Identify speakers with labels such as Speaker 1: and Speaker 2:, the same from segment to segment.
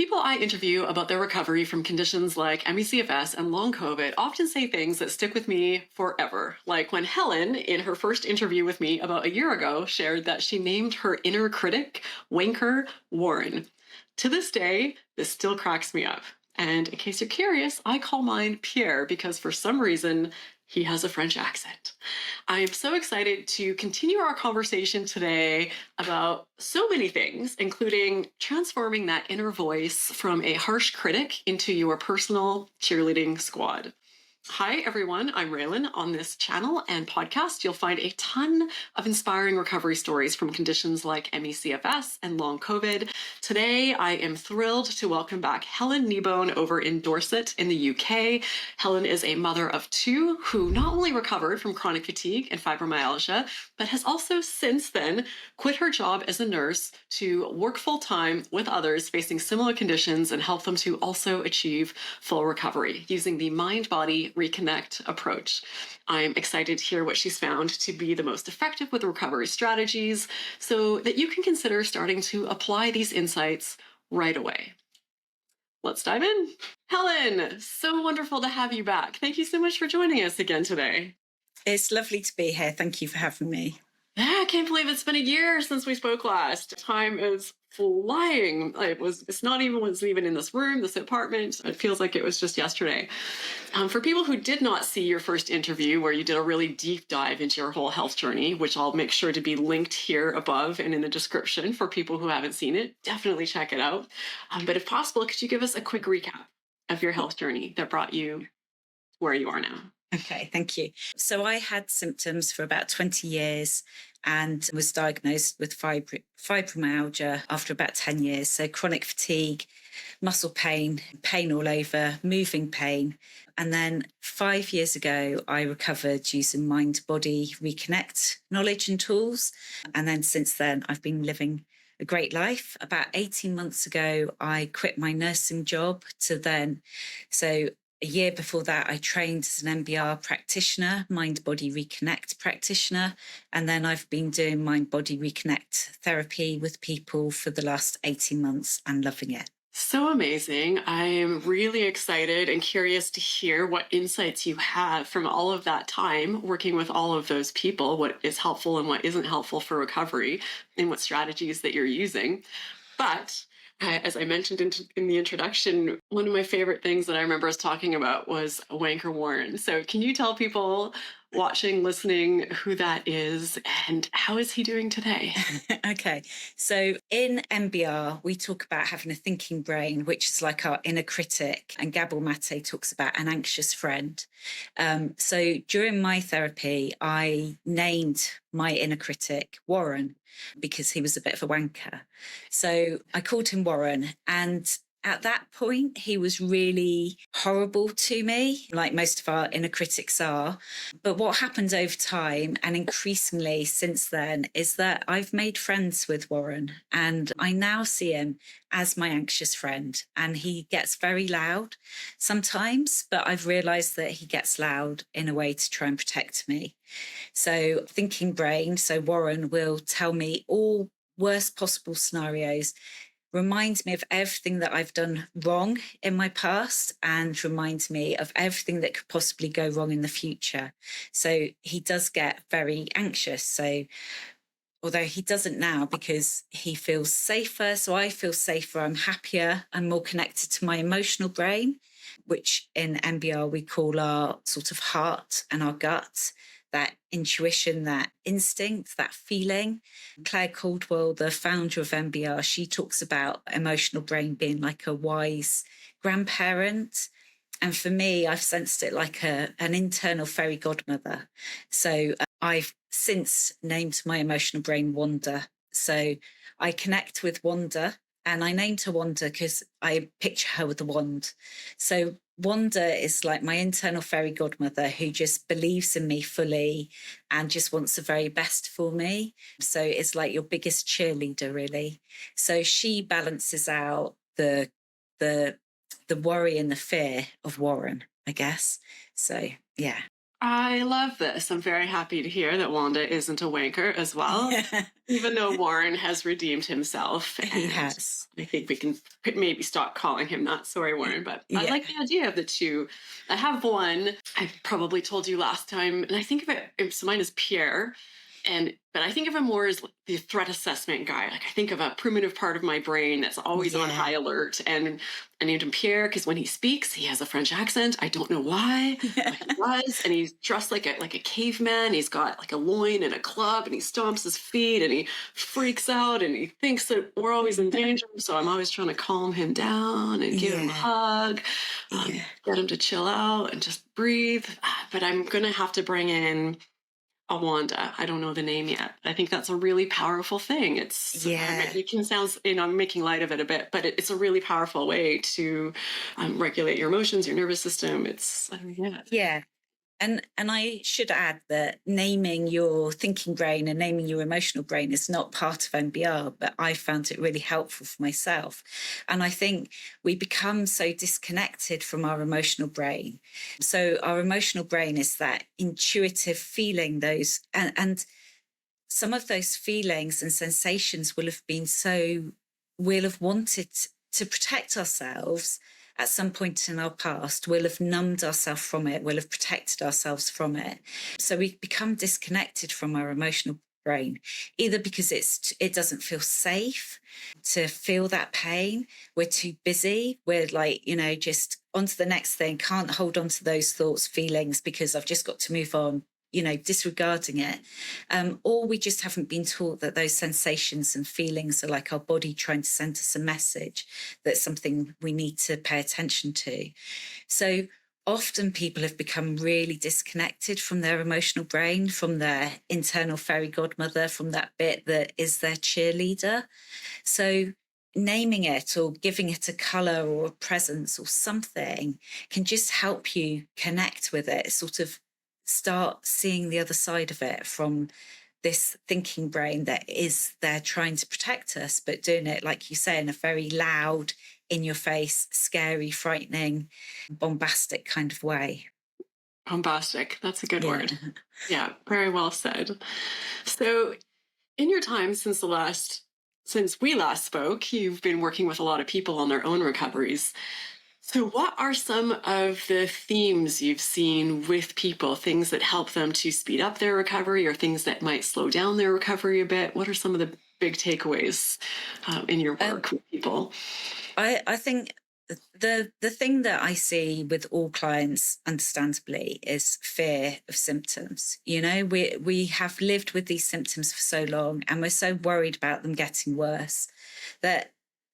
Speaker 1: People I interview about their recovery from conditions like ME/CFS and long COVID often say things that stick with me forever. Like when Helen, in her first interview with me about a year ago, shared that she named her inner critic, wanker, Warren. To this day, this still cracks me up. And in case you're curious, I call mine Pierre because for some reason, he has a French accent. I am so excited to continue our conversation today about so many things, including transforming that inner voice from a harsh critic into your personal cheerleading squad. Hi, everyone. I'm Raelan. On this channel and podcast, you'll find a ton of inspiring recovery stories from conditions like ME/CFS and long COVID. Today, I am thrilled to welcome back Helen Kneebone over in Dorset in the UK. Helen is a mother of two who not only recovered from chronic fatigue and fibromyalgia, but has also since then quit her job as a nurse to work full-time with others facing similar conditions and help them to also achieve full recovery using the mind-body Reconnect approach. I'm excited to hear what she's found to be the most effective with recovery strategies so that you can consider starting to apply these insights right away. Let's dive in. Helen, so wonderful to have you back. Thank you so much for joining us again today.
Speaker 2: It's lovely to be here. Thank you for having me.
Speaker 1: Yeah, I can't believe it's been a year since we spoke last. Time is flying. It's not even wasn't even in this room, this apartment. It feels like it was just yesterday. For people who did not see your first interview where you did a really deep dive into your whole health journey, which I'll make sure to be linked here above and in the description for people who haven't seen it, definitely check it out. But if possible, could you give us a quick recap of your health journey that brought you where you are now?
Speaker 2: Okay, thank you. So I had symptoms for about 20 years and was diagnosed with fibromyalgia after about 10 years. So chronic fatigue, muscle pain, pain all over, moving pain. And then 5 years ago, I recovered using mind-body Reconnect knowledge and tools. And then since then, I've been living a great life. About 18 months ago, I quit my nursing job so a year before that, I trained as an MBR practitioner, mind-body Reconnect practitioner, and then I've been doing mind-body Reconnect therapy with people for the last 18 months and loving it.
Speaker 1: So amazing. I am really excited and curious to hear what insights you have from all of that time working with all of those people, what is helpful and what isn't helpful for recovery, and what strategies that you're using. But as I mentioned in the introduction, one of my favorite things that I remember us talking about was Wanker Warren. So can you tell people watching, listening, who that is and how is he doing today?
Speaker 2: Okay, so in MBR, we talk about having a thinking brain, which is like our inner critic, and Gabor Mate talks about an anxious friend. So during my therapy, I named my inner critic Warren because he was a bit of a wanker. So I called him Warren, and at that point, he was really horrible to me, like most of our inner critics are. But what happened over time, and increasingly since then, is that I've made friends with Warren, and I now see him as my anxious friend. And he gets very loud sometimes, but I've realised that he gets loud in a way to try and protect me. So thinking brain, so Warren will tell me all worst possible scenarios, reminds me of everything that I've done wrong in my past, and reminds me of everything that could possibly go wrong in the future. So he does get very anxious. So although he doesn't now because he feels safer, so I feel safer, I'm happier, I'm more connected to my emotional brain, which in MBR we call our sort of heart and our gut, that intuition, that instinct, that feeling. Claire Caldwell, the founder of MBR, she talks about emotional brain being like a wise grandparent. And for me, I've sensed it like an internal fairy godmother. So I've since named my emotional brain Wanda. So I connect with Wanda, and I named her Wanda because I picture her with a wand. So Wanda is like my internal fairy godmother who just believes in me fully and just wants the very best for me. So it's like your biggest cheerleader, really. So she balances out the worry and the fear of Warren, I guess. So, yeah.
Speaker 1: I love this. I'm very happy to hear that Wanda isn't a wanker as well, even though Warren has redeemed himself.
Speaker 2: He
Speaker 1: And
Speaker 2: has.
Speaker 1: I think we can maybe stop calling him that. Sorry, Warren, but I
Speaker 2: Yeah.
Speaker 1: like the idea of the two. I have one, I probably told you last time, and I think of it, so mine is Pierre. But I think of him more as the threat assessment guy. Like I think of a primitive part of my brain that's always on
Speaker 2: Yeah.
Speaker 1: high alert. And I named him Pierre because when he speaks, he has a French accent. I don't know why, but he does. And he's dressed like a caveman. He's got like a loin and a club, and he stomps his feet, and he freaks out, and he thinks that we're always in danger. So I'm always trying to calm him down and give him a
Speaker 2: Yeah.
Speaker 1: hug,
Speaker 2: Yeah.
Speaker 1: get him to chill out and just breathe. But I'm gonna have to bring in a Wanda. I don't know the name yet. I think that's a really powerful thing.
Speaker 2: Yeah.
Speaker 1: It can sound, I'm making light of it a bit, but it's a really powerful way to regulate your emotions, your nervous system. Yeah.
Speaker 2: Yeah. And I should add that naming your thinking brain and naming your emotional brain is not part of MBR, but I found it really helpful for myself. And I think we become so disconnected from our emotional brain. So our emotional brain is that intuitive feeling, and some of those feelings and sensations we'll have wanted to protect ourselves at some point in our past. We'll have numbed ourselves from it. We'll have protected ourselves from it. So we become disconnected from our emotional brain, either because it doesn't feel safe to feel that pain. We're too busy. We're like, just on to the next thing, can't hold on to those thoughts, feelings, because I've just got to move on, disregarding it. Or we just haven't been taught that those sensations and feelings are like our body trying to send us a message, that's something we need to pay attention to. So often people have become really disconnected from their emotional brain, from their internal fairy godmother, from that bit that is their cheerleader. So naming it or giving it a color or a presence or something can just help you connect with it, sort of start seeing the other side of it from this thinking brain that is there trying to protect us, but doing it, like you say, in a very loud, in your face, scary, frightening, bombastic kind of way.
Speaker 1: Bombastic. That's a good
Speaker 2: Yeah.
Speaker 1: word. Yeah, very well said. So, in your time since we last spoke, you've been working with a lot of people on their own recoveries. So, what are some of the themes you've seen with people, things that help them to speed up their recovery or things that might slow down their recovery a bit? What are some of the big takeaways in your work with people?
Speaker 2: I think the thing that I see with all clients, understandably, is fear of symptoms. We have lived with these symptoms for so long, and we're so worried about them getting worse that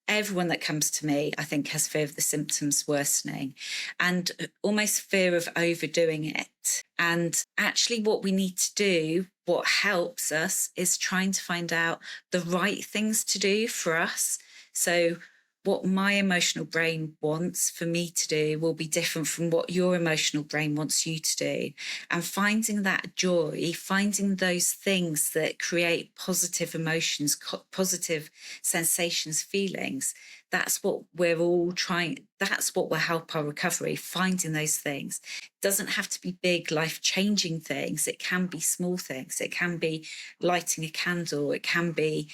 Speaker 2: everyone that comes to me, I think, has fear of the symptoms worsening and almost fear of overdoing it. And actually, what we need to do, what helps us, is trying to find out the right things to do for us. So what my emotional brain wants for me to do will be different from what your emotional brain wants you to do. And finding that joy, finding those things that create positive emotions, positive sensations, feelings, that's what we're all trying. That's what will help our recovery, finding those things. It doesn't have to be big, life-changing things. It can be small things. It can be lighting a candle. It can be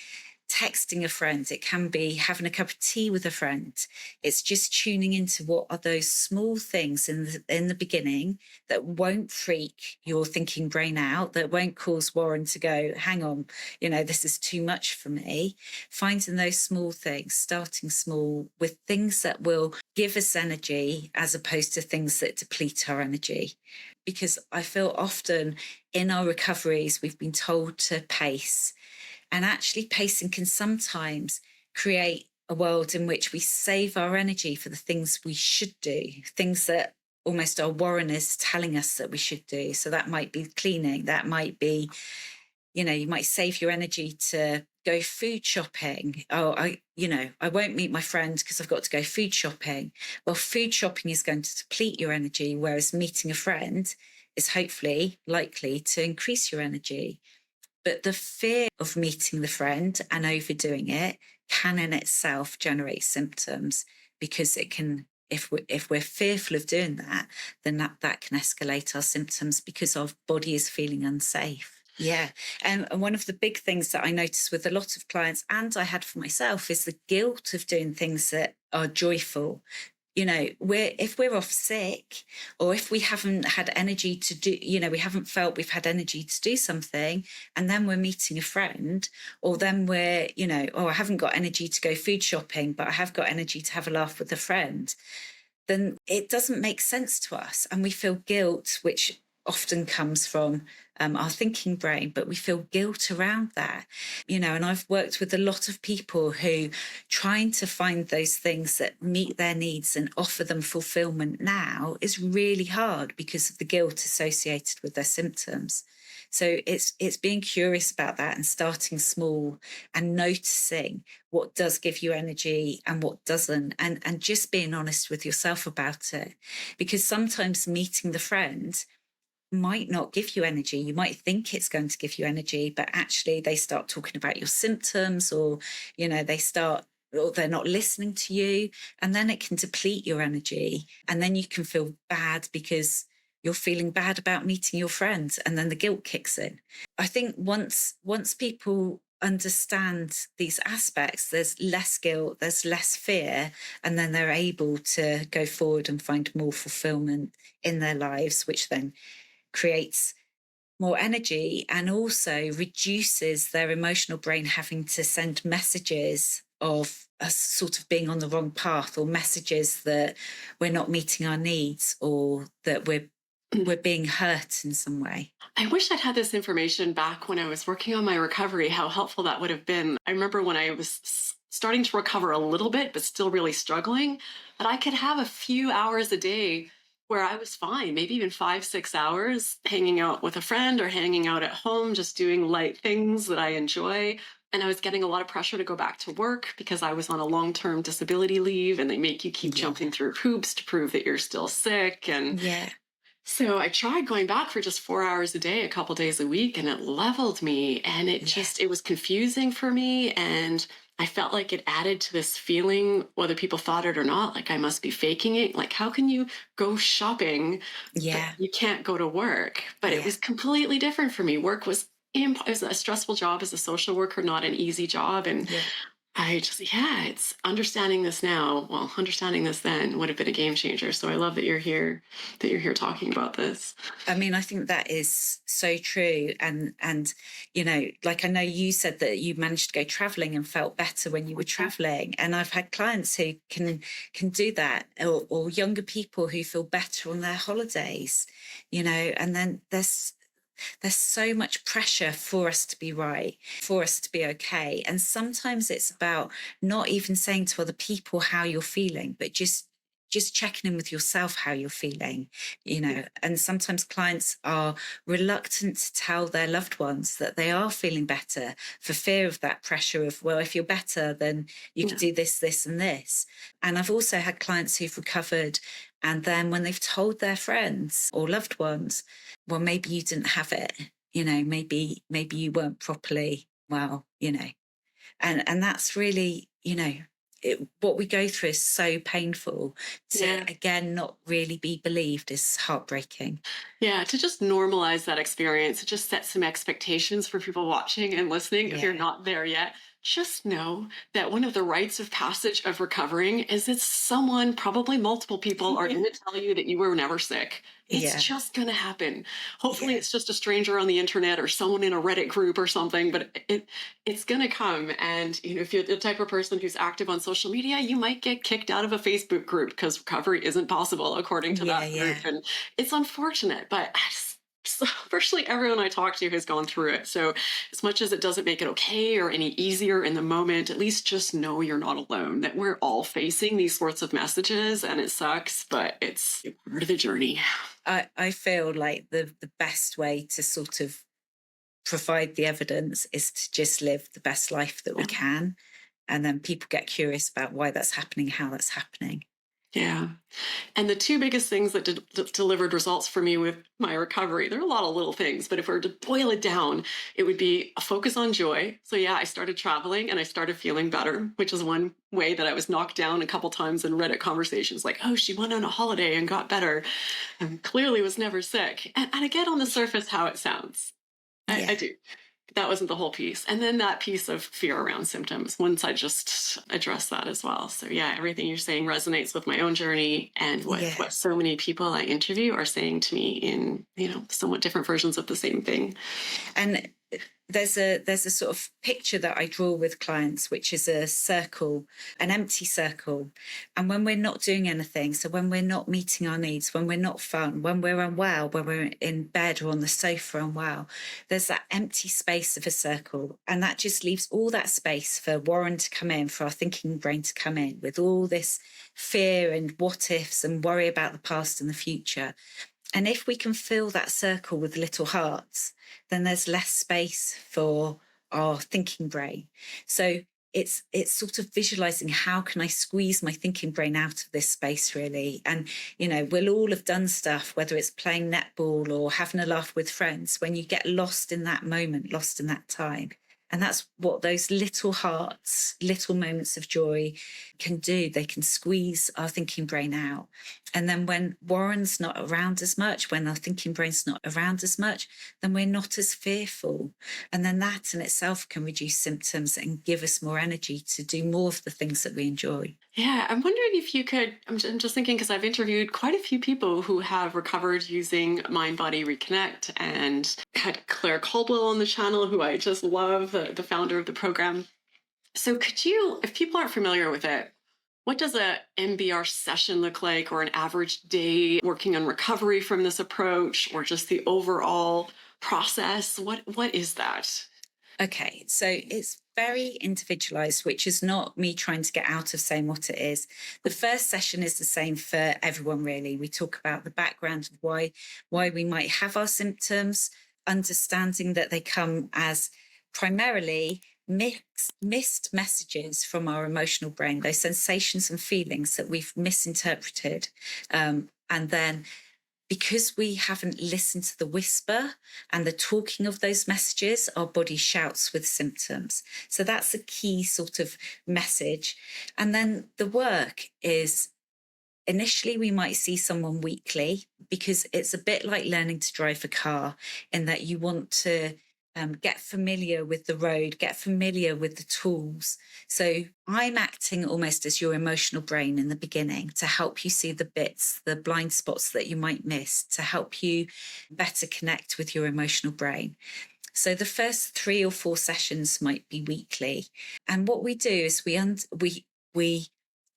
Speaker 2: texting a friend. It can be having a cup of tea with a friend. It's just tuning into what are those small things in the beginning that won't freak your thinking brain out, that won't cause Warren to go, hang on, this is too much for me. Finding those small things, starting small with things that will give us energy as opposed to things that deplete our energy. Because I feel often in our recoveries, we've been told to pace. And actually, pacing can sometimes create a world in which we save our energy for the things we should do, things that almost our Warren is telling us that we should do. So that might be cleaning, that might be, you might save your energy to go food shopping. Oh, I won't meet my friend because I've got to go food shopping. Well, food shopping is going to deplete your energy, whereas meeting a friend is hopefully likely to increase your energy. But the fear of meeting the friend and overdoing it can in itself generate symptoms because it can if we're fearful of doing that, then that can escalate our symptoms because our body is feeling unsafe. Yeah. And one of the big things that I notice with a lot of clients, and I had for myself, is the guilt of doing things that are joyful. If we're off sick, or if we haven't had energy to do, we haven't felt we've had energy to do something, and then we're meeting a friend, or then we're, oh, I haven't got energy to go food shopping, but I have got energy to have a laugh with a friend, then it doesn't make sense to us. And we feel guilt, which often comes from our thinking brain, but we feel guilt around that, and I've worked with a lot of people who trying to find those things that meet their needs and offer them fulfillment now is really hard because of the guilt associated with their symptoms. So it's being curious about that and starting small and noticing what does give you energy and what doesn't, and just being honest with yourself about it. Because sometimes meeting the friend might not give you energy. You might think it's going to give you energy, but actually they start talking about your symptoms, or, or they're not listening to you. And then it can deplete your energy. And then you can feel bad because you're feeling bad about meeting your friends. And then the guilt kicks in. I think once people understand these aspects, there's less guilt, there's less fear, and then they're able to go forward and find more fulfillment in their lives, which then creates more energy and also reduces their emotional brain having to send messages of us sort of being on the wrong path, or messages that we're not meeting our needs, or that we're being hurt in some way.
Speaker 1: I wish I'd had this information back when I was working on my recovery, how helpful that would have been. I remember when I was starting to recover a little bit, but still really struggling, that I could have a few hours a day where I was fine, maybe even 5-6 hours, hanging out with a friend or hanging out at home, just doing light things that I enjoy. And I was getting a lot of pressure to go back to work because I was on a long-term disability leave, and they make you keep jumping through hoops to prove that you're still sick. And so I tried going back for just 4 hours a day, a couple days a week, and it leveled me. And it was confusing for me. And I felt like it added to this feeling, whether people thought it or not, like I must be faking it. Like, how can you go shopping? But you can't go to work. But it was completely different for me. Work was it was a stressful job as a social worker, not an easy job. And I just, it's understanding this now. Well, understanding this then would have been a game changer. So I love that you're here talking about this.
Speaker 2: I mean, I think that is so true. And, like I know you said that you managed to go traveling and felt better when you were traveling. And I've had clients who can do that, or younger people who feel better on their holidays, and then there's so much pressure for us to be right, for us to be okay. And sometimes it's about not even saying to other people how you're feeling, but just checking in with yourself how you're feeling, And sometimes clients are reluctant to tell their loved ones that they are feeling better for fear of that pressure of, well, if you're better, then you can do this, this, and this. And I've also had clients who've recovered, and then when they've told their friends or loved ones, well, maybe you didn't have it, maybe you weren't properly well, and that's really, what we go through is so painful. To again not really be believed is heartbreaking.
Speaker 1: Yeah, to just normalize that experience, to just set some expectations for people watching and listening. If you're not there yet, just know that one of the rites of passage of recovering is that someone, probably multiple people, are going to tell you that you were never sick. It's just going to happen. Hopefully it's just a stranger on the internet or someone in a Reddit group or something, but it's going to come. And if you're the type of person who's active on social media, you might get kicked out of a Facebook group because recovery isn't possible according to that group. And it's unfortunate, but so virtually everyone I talk to has gone through it. So as much as it doesn't make it okay or any easier in the moment, at least just know you're not alone, that we're all facing these sorts of messages, and it sucks, but it's part of the journey.
Speaker 2: I feel like the best way to sort of provide the evidence is to just live the best life that we can. And then people get curious about why that's happening, how that's happening.
Speaker 1: Yeah. And the two biggest things that delivered results for me with my recovery, there are a lot of little things, but if we were to boil it down, it would be a focus on joy. So yeah, I started traveling and I started feeling better, which is one way that I was knocked down a couple times in Reddit conversations like, oh, she went on a holiday and got better and clearly was never sick. And I get on the surface how it sounds. I
Speaker 2: Yeah.
Speaker 1: do. That wasn't the whole piece. And then that piece of fear around symptoms, once I just address that as well. So yeah, everything you're saying resonates with my own journey and what
Speaker 2: Yes.
Speaker 1: so many people I interview are saying to me in, somewhat different versions of the same thing.
Speaker 2: And there's a sort of picture that I draw with clients, which is a circle, an empty circle. And when we're not doing anything, so when we're not meeting our needs, when we're not fun, when we're unwell, when we're in bed or on the sofa unwell, there's that empty space of a circle. And that just leaves all that space for Warren to come in, for our thinking brain to come in with all this fear and what ifs and worry about the past and the future. And if we can fill that circle with little hearts, then there's less space for our thinking brain. So it's sort of visualizing, how can I squeeze my thinking brain out of this space, really? And, we'll all have done stuff, whether it's playing netball or having a laugh with friends, when you get lost in that moment, lost in that time. And that's what those little hearts, little moments of joy can do. They can squeeze our thinking brain out. And then when Warren's not around as much, when our thinking brain's not around as much, then we're not as fearful. And then that in itself can reduce symptoms and give us more energy to do more of the things that we enjoy.
Speaker 1: Yeah, I'm wondering if you could. I'm just thinking because I've interviewed quite a few people who have recovered using Mind Body Reconnect and had Claire Caldwell on the channel, who I just love, the founder of the program. So, could you, if people aren't familiar with it, what does a MBR session look like, or an average day working on recovery from this approach, or just the overall process? What is that?
Speaker 2: Okay, so it's very individualized, which is not me trying to get out of saying what it is. The first session is the same for everyone, really. We talk about the background of why we might have our symptoms, understanding that they come as primarily missed messages from our emotional brain, those sensations and feelings that we've misinterpreted. And then because we haven't listened to the whisper and the talking of those messages, our body shouts with symptoms. So that's a key sort of message. And then the work is, initially we might see someone weekly, because it's a bit like learning to drive a car, in that you want to get familiar with the road, get familiar with the tools. So I'm acting almost as your emotional brain in the beginning, to help you see the bits, the blind spots that you might miss, to help you better connect with your emotional brain. So the first 3 or 4 sessions might be weekly. And what we do is we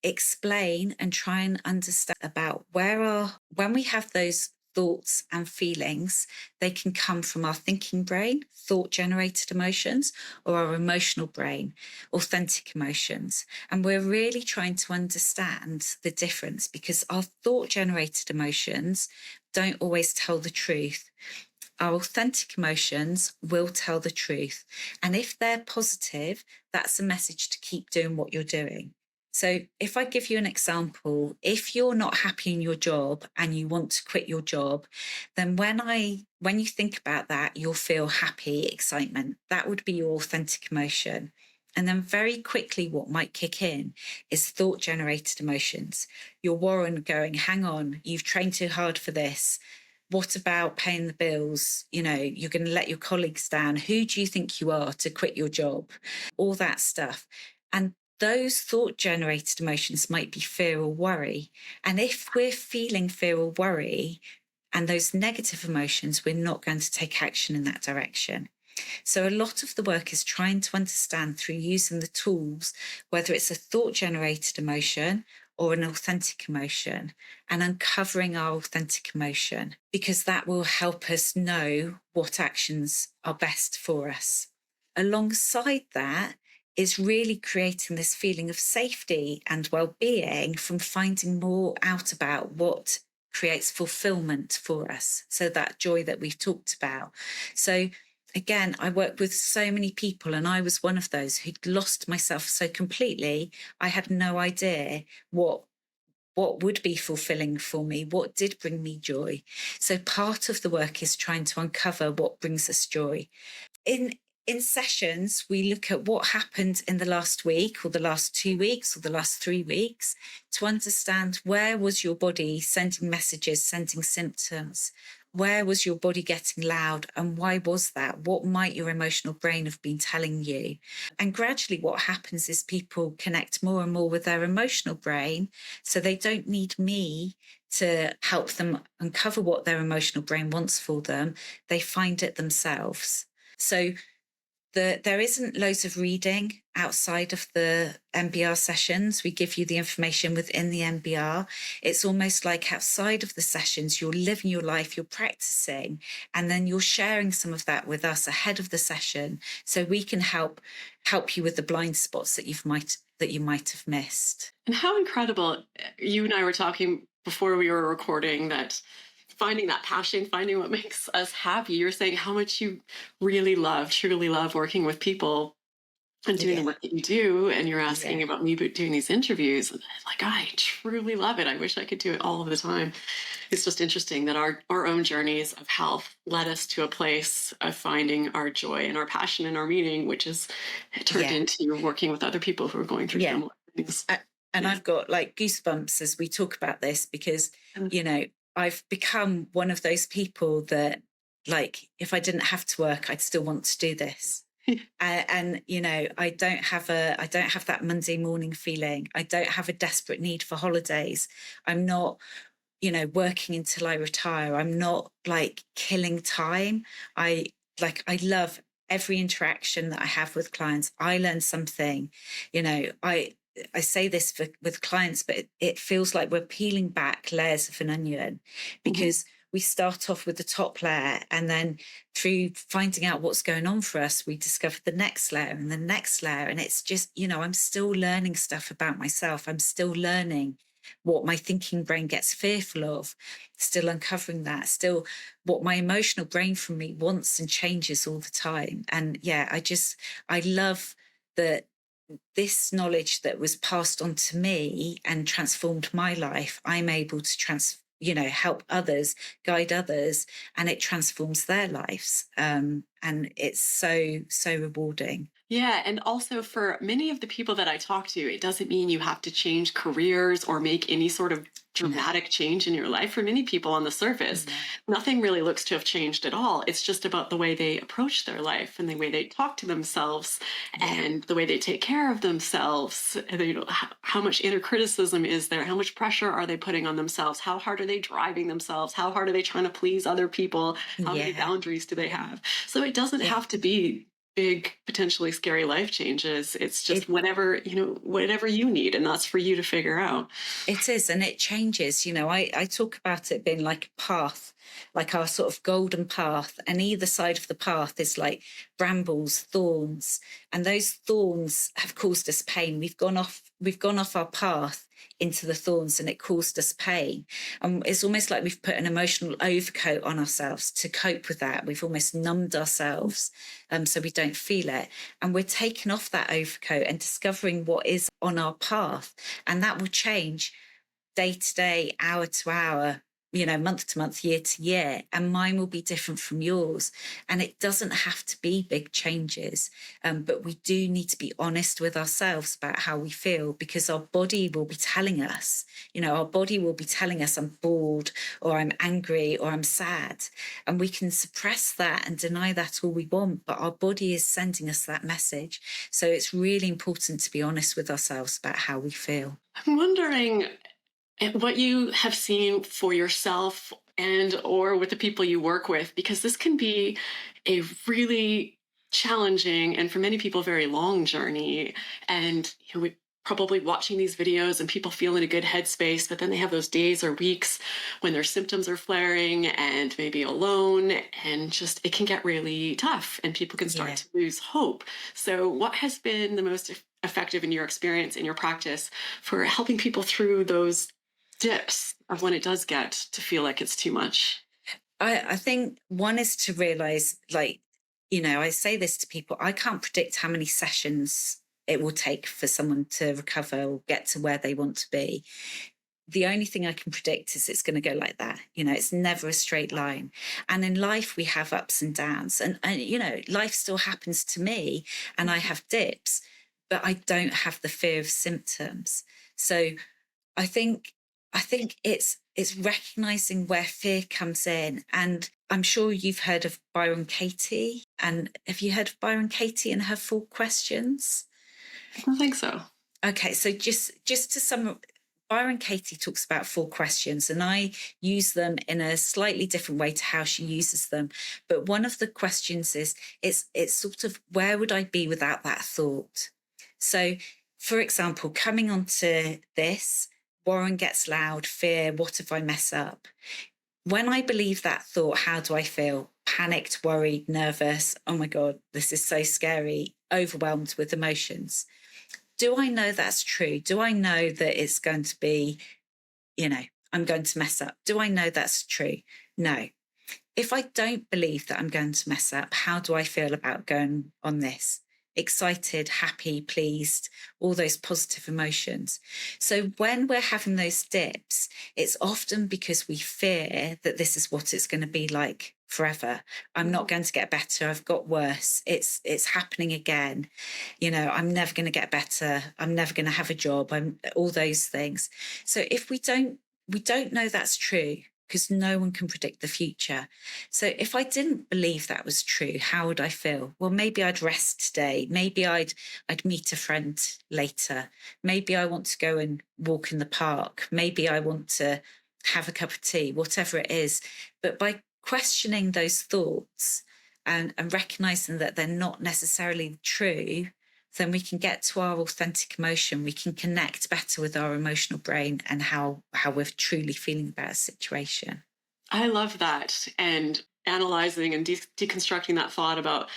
Speaker 2: explain and try and understand about when we have those thoughts and feelings, they can come from our thinking brain, thought generated emotions, or our emotional brain, authentic emotions. And we're really trying to understand the difference, because our thought generated emotions don't always tell the truth. Our authentic emotions will tell the truth. And if they're positive, that's a message to keep doing what you're doing. So if I give you an example, if you're not happy in your job and you want to quit your job, then when you think about that, you'll feel happy, excitement. That would be your authentic emotion. And then very quickly, what might kick in is thought generated emotions. Your Warren going, hang on, you've trained too hard for this. What about paying the bills? You're going to let your colleagues down. Who do you think you are to quit your job? All that stuff. And those thought generated emotions might be fear or worry. And if we're feeling fear or worry and those negative emotions, we're not going to take action in that direction. So a lot of the work is trying to understand, through using the tools, whether it's a thought generated emotion or an authentic emotion, and uncovering our authentic emotion, because that will help us know what actions are best for us. Alongside that is really creating this feeling of safety and well-being from finding more out about what creates fulfillment for us. So that joy that we've talked about. So again, I work with so many people, and I was one of those who'd lost myself so completely. I had no idea what what would be fulfilling for me, what did bring me joy. So part of the work is trying to uncover what brings us joy. In sessions, we look at what happened in the last week or the last 2 weeks or the last 3 weeks to understand where was your body sending messages, sending symptoms. Where was your body getting loud and why was that? What might your emotional brain have been telling you? And gradually what happens is people connect more and more with their emotional brain, so they don't need me to help them uncover what their emotional brain wants for them. They find it themselves. So there isn't loads of reading outside of the MBR sessions. We give you the information within the MBR. It's almost like outside of the sessions, you're living your life, you're practicing, and then you're sharing some of that with us ahead of the session, so we can help you with the blind spots that you might have missed.
Speaker 1: And how incredible. You and I were talking before we were recording that finding that passion, finding what makes us happy. You're saying how much you really love, truly love working with people and doing the work that you do. And you're asking about me doing these interviews. And like, I truly love it. I wish I could do it all of the time. It's just interesting that our own journeys of health led us to a place of finding our joy and our passion and our meaning, which is turned into working with other people who are going through similar things.
Speaker 2: And I've got like goosebumps as we talk about this because, you know, I've become one of those people that, like, if I didn't have to work, I'd still want to do this. And you know, I don't have that Monday morning feeling. I don't have a desperate need for holidays. I'm not, you know, working until I retire. I'm not like killing time. I love every interaction that I have with clients. I learn something. You know, I say this with clients, but it feels like we're peeling back layers of an onion, because we start off with the top layer, and then through finding out what's going on for us, we discover the next layer and the next layer. And it's just, you know, I'm still learning stuff about myself. I'm still learning what my thinking brain gets fearful of, still uncovering that, still what my emotional brain from me wants and changes all the time. And yeah, I love that this knowledge that was passed on to me and transformed my life, I'm able to help others, guide others, and it transforms their lives. And it's so rewarding.
Speaker 1: Yeah. And also for many of the people that I talk to, it doesn't mean you have to change careers or make any sort of dramatic change in your life. For many people on the surface, nothing really looks to have changed at all. It's just about the way they approach their life and the way they talk to themselves and the way they take care of themselves. And, you know, how much inner criticism is there? How much pressure are they putting on themselves? How hard are they driving themselves? How hard are they trying to please other people? How many boundaries do they have? So it doesn't have to be big, potentially scary life changes. It's just whatever you need, and that's for you to figure out.
Speaker 2: It is, and it changes. You know, I talk about it being like a path, like our sort of golden path, and either side of the path is like brambles, thorns, and those thorns have caused us pain. We've gone off our path into the thorns, and it caused us pain. And it's almost like we've put an emotional overcoat on ourselves to cope with that. We've almost numbed ourselves so we don't feel it. And we're taking off that overcoat and discovering what is on our path. And that will change day to day, hour to hour, you know, month to month, year to year, and mine will be different from yours. And it doesn't have to be big changes, but we do need to be honest with ourselves about how we feel, because our body will be telling us, you know, our body will be telling us I'm bored or I'm angry or I'm sad. And we can suppress that and deny that all we want, but our body is sending us that message. So it's really important to be honest with ourselves about how we feel.
Speaker 1: I'm wondering what you have seen for yourself and or with the people you work with, because this can be a really challenging and for many people very long journey. And we're probably watching these videos and people feel in a good headspace, but then they have those days or weeks when their symptoms are flaring and maybe alone, and just it can get really tough and people can start to lose hope. So what has been the most effective in your experience, in your practice, for helping people through those dips of when it does get to feel like it's too much?
Speaker 2: I think one is to realize, like, you know, I say this to people, I can't predict how many sessions it will take for someone to recover or get to where they want to be. the only thing I can predict is it's going to go like that. It's never a straight line. And in life, we have ups and downs. And life still happens to me and I have dips, but I don't have the fear of symptoms. So I think it's recognizing where fear comes in. And I'm sure you've heard of Byron Katie. And have you heard of Byron Katie and her 4 questions?
Speaker 1: I don't think so.
Speaker 2: Okay, so just to sum, Byron Katie talks about 4 questions, and I use them in a slightly different way to how she uses them. But one of the questions is, it's sort of, where would I be without that thought? So, for example, coming onto this, Warren gets loud, fear, what if I mess up? When I believe that thought, how do I feel? Panicked, worried, nervous. Oh my God, this is so scary, overwhelmed with emotions. Do I know that's true? Do I know that it's going to be, I'm going to mess up? Do I know that's true? No. If I don't believe that I'm going to mess up, how do I feel about going on this? Excited, happy, pleased, all those positive emotions. So when we're having those dips, it's often because we fear that this is what it's going to be like forever. I'm not going to get better. I've got worse. It's happening again. I'm never going to get better. I'm never going to have a job. All those things. So if we don't know that's true, because no one can predict the future. So if I didn't believe that was true, how would I feel? Well, maybe I'd rest today. Maybe I'd meet a friend later. Maybe I want to go and walk in the park. Maybe I want to have a cup of tea, whatever it is. But by questioning those thoughts and recognizing that they're not necessarily true, then we can get to our authentic emotion. We can connect better with our emotional brain and how we're truly feeling about a situation.
Speaker 1: I love that. And analyzing and deconstructing that thought about,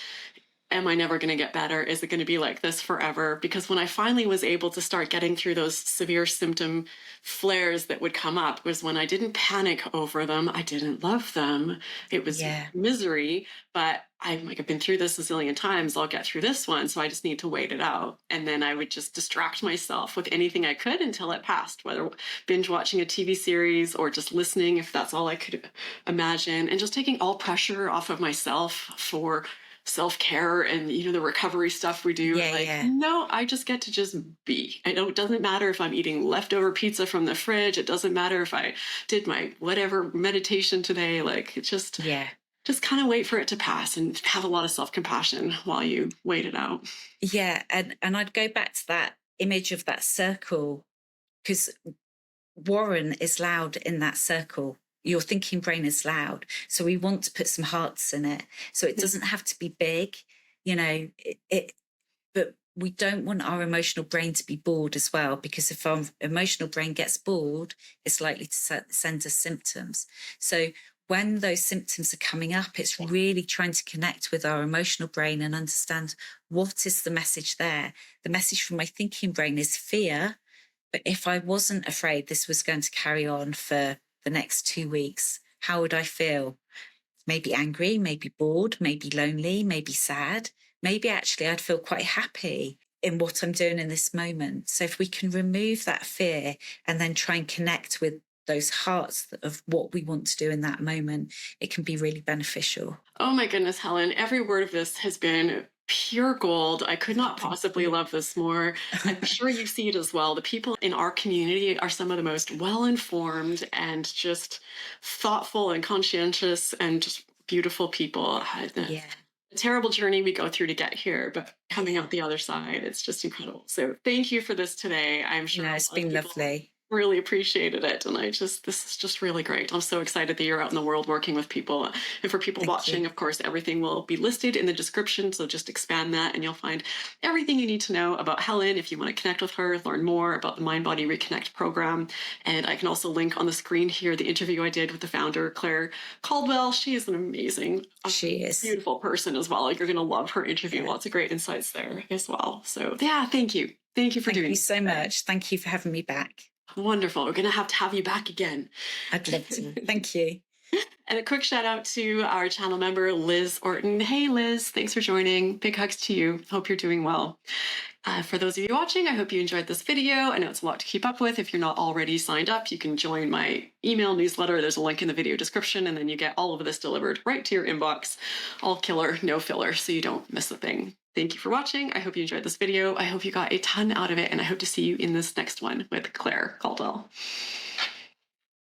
Speaker 1: am I never going to get better? Is it going to be like this forever? Because when I finally was able to start getting through those severe symptom flares that would come up was when I didn't panic over them. I didn't love them. It was misery, but I've been through this a zillion times. I'll get through this one. So I just need to wait it out. And then I would just distract myself with anything I could until it passed, whether binge watching a TV series or just listening, if that's all I could imagine, and just taking all pressure off of myself for self-care and the recovery stuff we do. No, I just get to just be. It doesn't matter if I'm eating leftover pizza from the fridge. It doesn't matter if I did my whatever meditation today. Just kind of wait for it to pass and have a lot of self-compassion while you wait it out.
Speaker 2: And I'd go back to that image of that circle, because Warren is loud in that circle. Your thinking brain is loud. So we want to put some hearts in it. So it doesn't have to be big, but we don't want our emotional brain to be bored as well, because if our emotional brain gets bored, it's likely to send us symptoms. So when those symptoms are coming up, it's really trying to connect with our emotional brain and understand, what is the message there? The message from my thinking brain is fear. But if I wasn't afraid this was going to carry on for the next 2 weeks, how would I feel? Maybe angry, maybe bored, maybe lonely, maybe sad. Maybe actually I'd feel quite happy in what I'm doing in this moment. So if we can remove that fear and then try and connect with those hearts of what we want to do in that moment, it can be really beneficial.
Speaker 1: Oh my goodness, Helen, every word of this has been pure gold. I could not possibly love this more. I'm sure you see it as well. The people in our community are some of the most well-informed and just thoughtful and conscientious and just beautiful people. A terrible journey we go through to get here, but coming out the other side, it's just incredible. So thank you for this today. I'm sure
Speaker 2: it's been lovely.
Speaker 1: Really appreciated it. And this is just really great. I'm so excited that you're out in the world working with people. And for people watching, of course, everything will be listed in the description. So just expand that and you'll find everything you need to know about Helen if you want to connect with her, learn more about the Mind Body Reconnect program. And I can also link on the screen here the interview I did with the founder, Claire Caldwell. She is an amazing, beautiful person as well. You're going to love her interview. Lots of great insights there as well. So thank you. Thank you for doing this.
Speaker 2: Thank you so much. Thank you for having me back.
Speaker 1: Wonderful. We're going to have you back again.
Speaker 2: I'd love to. Thank you.
Speaker 1: And a quick shout out to our channel member, Liz Orton. Hey, Liz, thanks for joining. Big hugs to you. Hope you're doing well. For those of you watching, I hope you enjoyed this video. I know it's a lot to keep up with. If you're not already signed up, you can join my email newsletter. There's a link in the video description, and then you get all of this delivered right to your inbox. All killer, no filler, so you don't miss a thing. Thank you for watching. I hope you enjoyed this video. I hope you got a ton out of it, and I hope to see you in this next one with Claire Caldwell.